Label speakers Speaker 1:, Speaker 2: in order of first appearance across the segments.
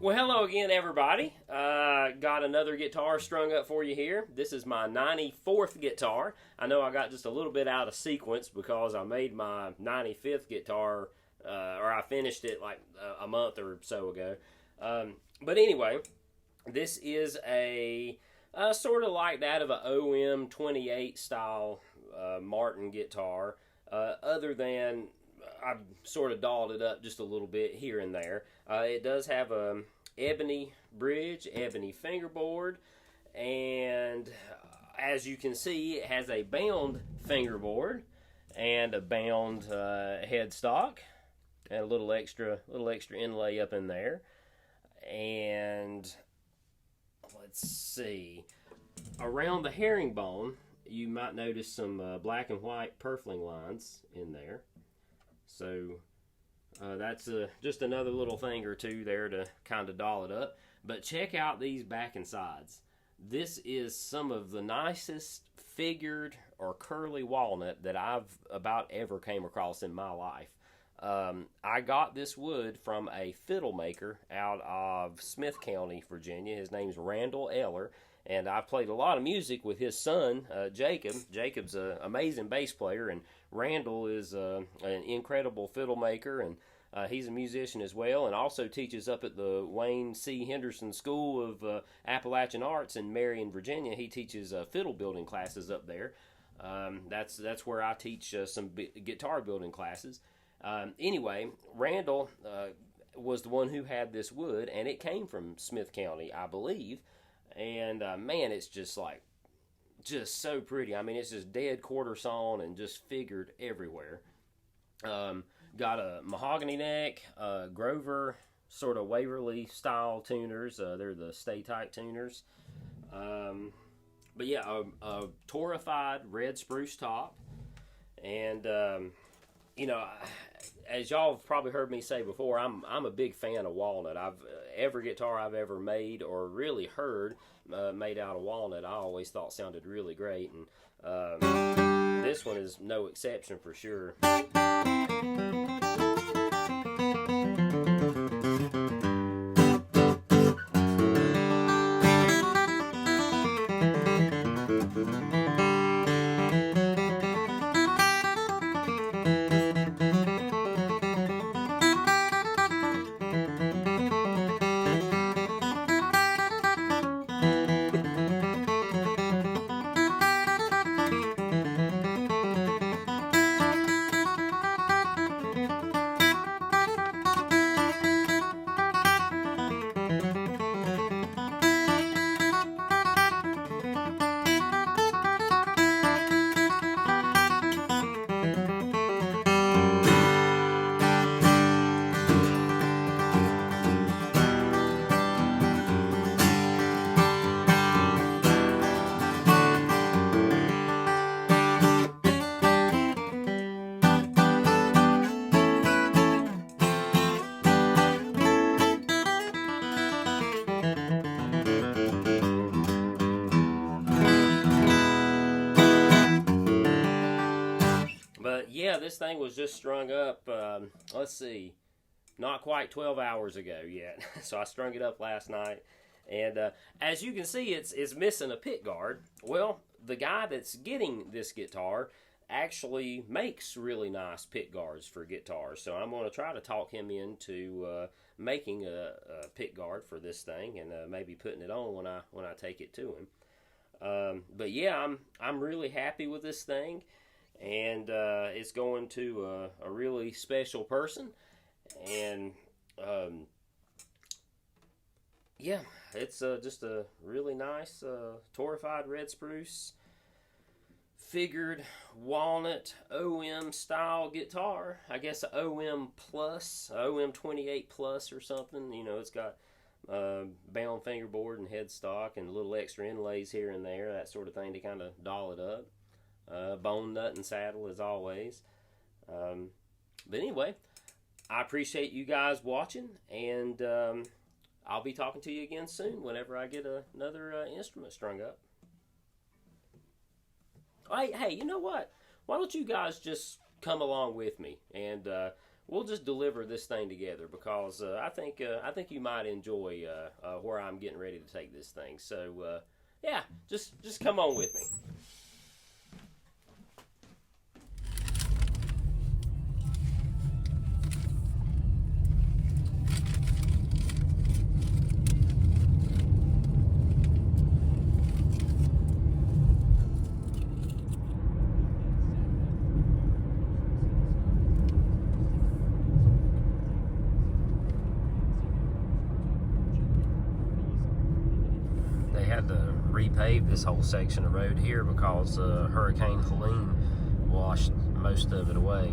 Speaker 1: Well, hello again, everybody. Got another guitar strung up for you here. This is my 94th guitar. I know I got just a little bit out of sequence because I made my 95th guitar, or I finished it like a month or so ago. But anyway, this is a sort of like that of a OM 28 style Martin guitar, other than I've sort of dolled it up just a little bit here and there. It does have a ebony bridge, ebony fingerboard, and as you can see, it has a bound fingerboard and a bound headstock, and a little extra inlay up in there. And let's see, around the herringbone, you might notice some black and white purfling lines in there. So that's just another little thing or two there to kind of doll it up. But check out these back and sides. This is some of the nicest figured or curly walnut that I've about ever came across in my life. I got this wood from a fiddle maker out of Smith County, Virginia. His name's Randall Eller. And I've played a lot of music with his son, Jacob. Jacob's an amazing bass player, and Randall is an incredible fiddle maker, and he's a musician as well, and also teaches up at the Wayne C. Henderson School of Appalachian Arts in Marion, Virginia. He teaches fiddle building classes up there. That's where I teach some guitar building classes. Anyway, Randall was the one who had this wood, and it came from Smith County, I believe. And man, it's just so pretty. I mean, it's just dead quarter sawn and just figured everywhere. Got a mahogany neck, Grover sort of Waverly style tuners. They're the Stay Tight tuners. But yeah, a torrified red spruce top. And you know, as y'all have probably heard me say before, I'm a big fan of walnut. Every guitar I've ever made or really heard made out of walnut, I always thought sounded really great, and this one is no exception for sure. Yeah, this thing was just strung up, let's see, not quite 12 hours ago yet. So I strung it up last night. And as you can see, it's missing a pick guard. Well, the guy that's getting this guitar actually makes really nice pick guards for guitars. So I'm going to try to talk him into making a pick guard for this thing, and maybe putting it on when I take it to him. But yeah, I'm really happy with this thing. And it's going to a really special person, and yeah, it's just a really nice torrified red spruce figured walnut OM style guitar. I guess a OM plus, OM 28 plus or something. You know, it's got bound fingerboard and headstock and little extra inlays here and there, that sort of thing to kind of doll it up. Bone nut and saddle as always. But anyway, I appreciate you guys watching, and I'll be talking to you again soon whenever I get another instrument strung up. Hey, you know what? Why don't you guys just come along with me, and we'll just deliver this thing together because I think you might enjoy where I'm getting ready to take this thing. So yeah, just come on with me. They had to repave this whole section of road here because Hurricane Helene washed most of it away.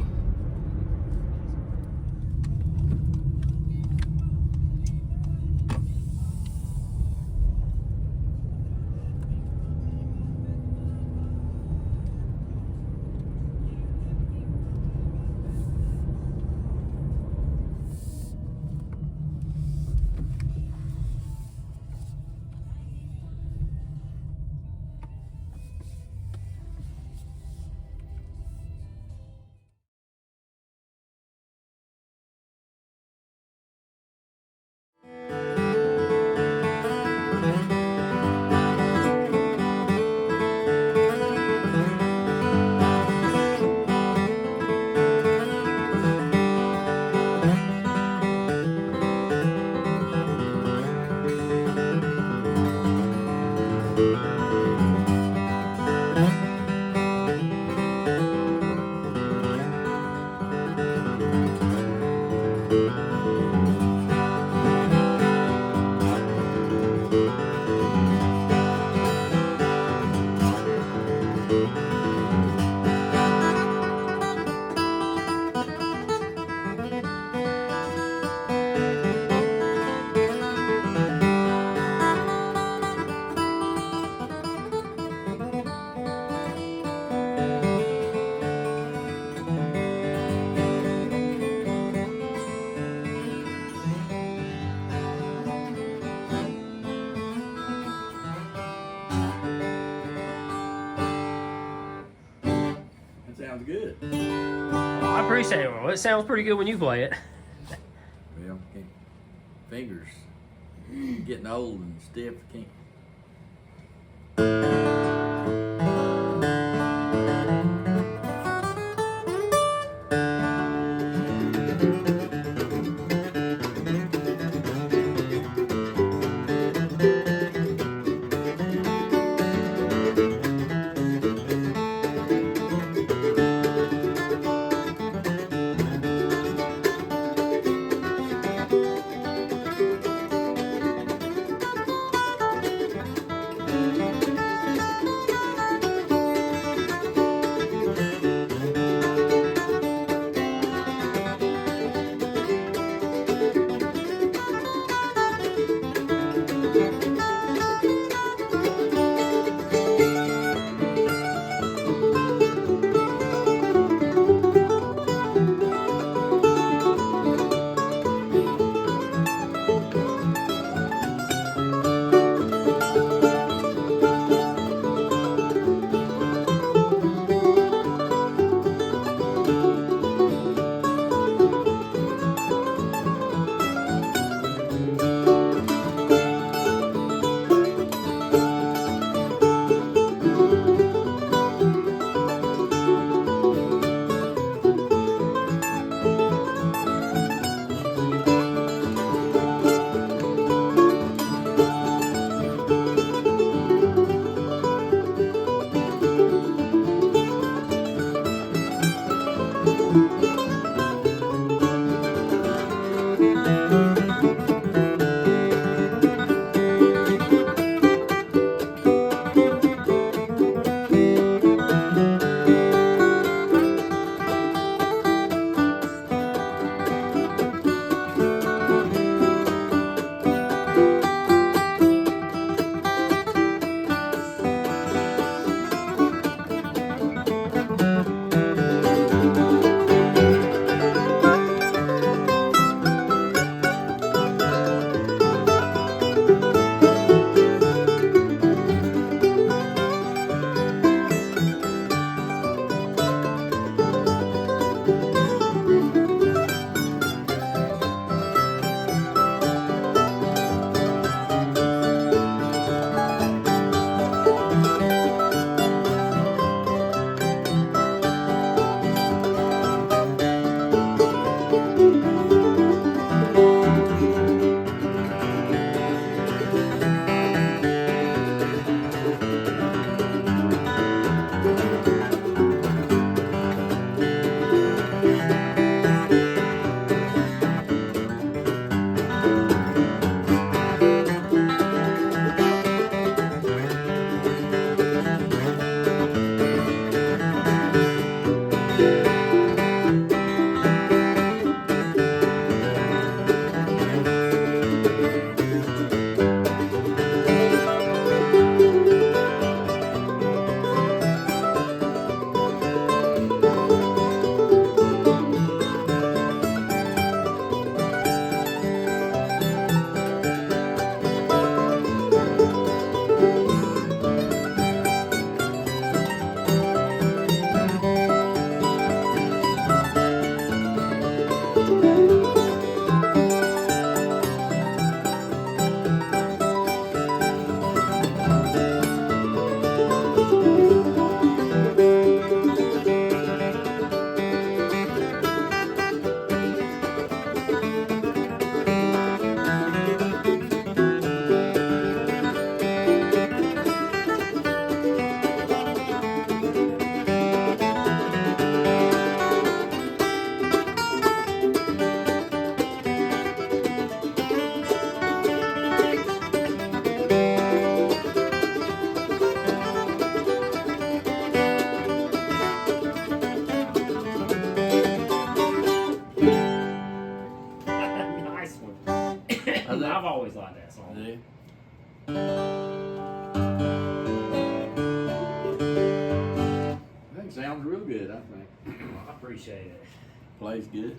Speaker 2: Sounds good.
Speaker 1: I appreciate it. Well, it sounds pretty good when you play it.
Speaker 2: Well, fingers getting old and stiff. Can't.
Speaker 1: always liked that song.
Speaker 2: Yeah. That sounds real good, I think.
Speaker 1: Well, I appreciate it.
Speaker 2: Plays good.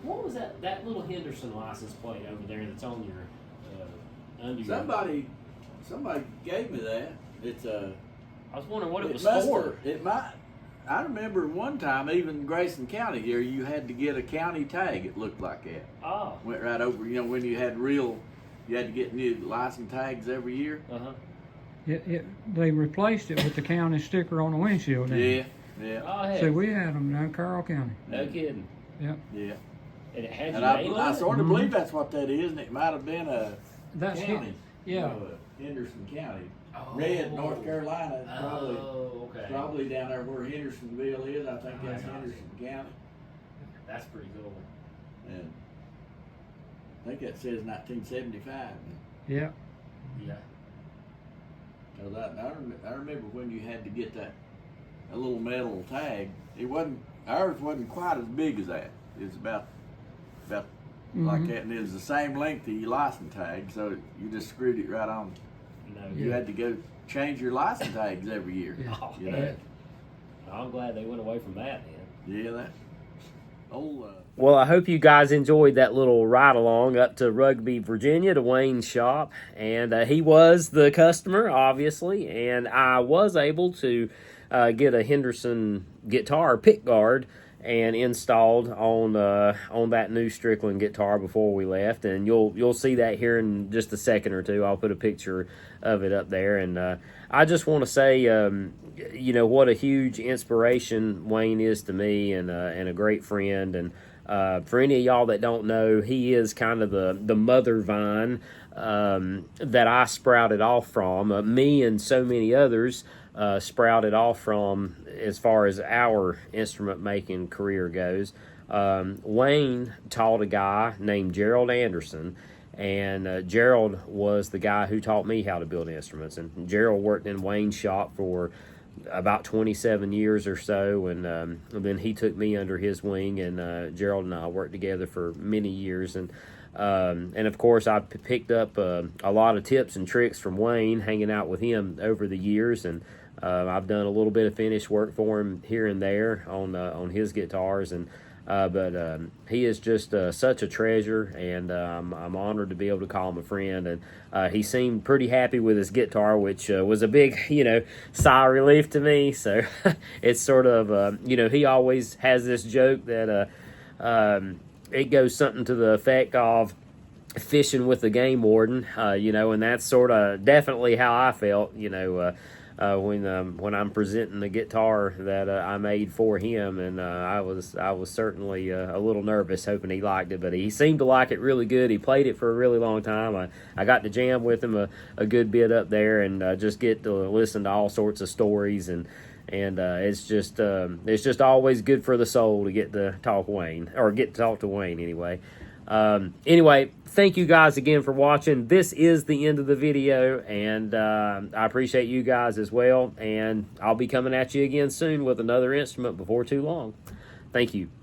Speaker 1: What was that little Henderson license plate over there that's on your under
Speaker 2: Somebody gave me that. It's
Speaker 1: I was wondering what it was
Speaker 2: must
Speaker 1: for.
Speaker 2: have- It might. I remember one time, even Grayson County here, you had to get a county tag. It looked like that.
Speaker 1: Oh.
Speaker 2: Went right over. You know, when you had to get new license tags every year.
Speaker 3: They replaced it with the county sticker on the windshield. didn't
Speaker 2: Yeah,
Speaker 3: they?
Speaker 2: yeah,
Speaker 1: Oh, heck.
Speaker 3: See, we had them down in Carroll County.
Speaker 1: No kidding.
Speaker 3: Yep.
Speaker 2: yeah.
Speaker 1: And it had
Speaker 2: And
Speaker 1: your name
Speaker 2: I
Speaker 1: on it?
Speaker 2: sort of
Speaker 3: Mhm.
Speaker 2: believe that's what that is, and it might have been a
Speaker 3: That's
Speaker 2: county.
Speaker 3: it. Yeah.
Speaker 2: Henderson County.
Speaker 1: Oh.
Speaker 2: Red, North Carolina. It's
Speaker 1: Oh, okay.
Speaker 2: probably down there where Hendersonville is. I think
Speaker 1: Oh,
Speaker 2: that's
Speaker 1: I got
Speaker 2: Henderson County.
Speaker 1: That's pretty cool.
Speaker 2: And I think that says 1975.
Speaker 3: Yeah.
Speaker 1: Yeah.
Speaker 2: Cause I remember when you had to get a little metal tag. Ours wasn't quite as big as that. It was about like
Speaker 3: Mhm.
Speaker 2: that, and it was the same length of your license tag. So you just screwed it right on.
Speaker 1: No.
Speaker 2: You had to go change your license tags every year.
Speaker 3: Yeah.
Speaker 1: Oh,
Speaker 2: You know?
Speaker 1: heck. I'm glad they went away from that then.
Speaker 2: Yeah, that old.
Speaker 1: Well, I hope you guys enjoyed that little ride along up to Rugby, Virginia, to Wayne's shop. And he was the customer, obviously, and I was able to get a Henderson guitar pick guard and installed on that new Strickland guitar before we left. And you'll see that here in just a second or two. I'll put a picture of it up there. And I just want to say, what a huge inspiration Wayne is to me, and a great friend. And for any of y'all that don't know, he is kind of the mother vine that I sprouted off from. Me and so many others sprouted off from as far as our instrument making career goes. Wayne taught a guy named Gerald Anderson, and Gerald was the guy who taught me how to build instruments. And Gerald worked in Wayne's shop for about 27 years or so, and then he took me under his wing, and Gerald and I worked together for many years. And of course, I picked up a lot of tips and tricks from Wayne, hanging out with him over the years. And I've done a little bit of finish work for him here and there on his guitars, and but he is just such a treasure, and I'm honored to be able to call him a friend. And he seemed pretty happy with his guitar, which was a big, sigh of relief to me. So it's sort of, he always has this joke that it goes something to the effect of fishing with the game warden, and that's sort of definitely how I felt, when I'm presenting the guitar that I made for him, and I was certainly a little nervous, hoping he liked it, but he seemed to like it really good. He played it for a really long time. I got to jam with him a good bit up there, and just get to listen to all sorts of stories, and it's just always good for the soul to get to talk to Wayne anyway. Anyway, thank you guys again for watching. This is the end of the video, and I appreciate you guys as well, and I'll be coming at you again soon with another instrument before too long. Thank you.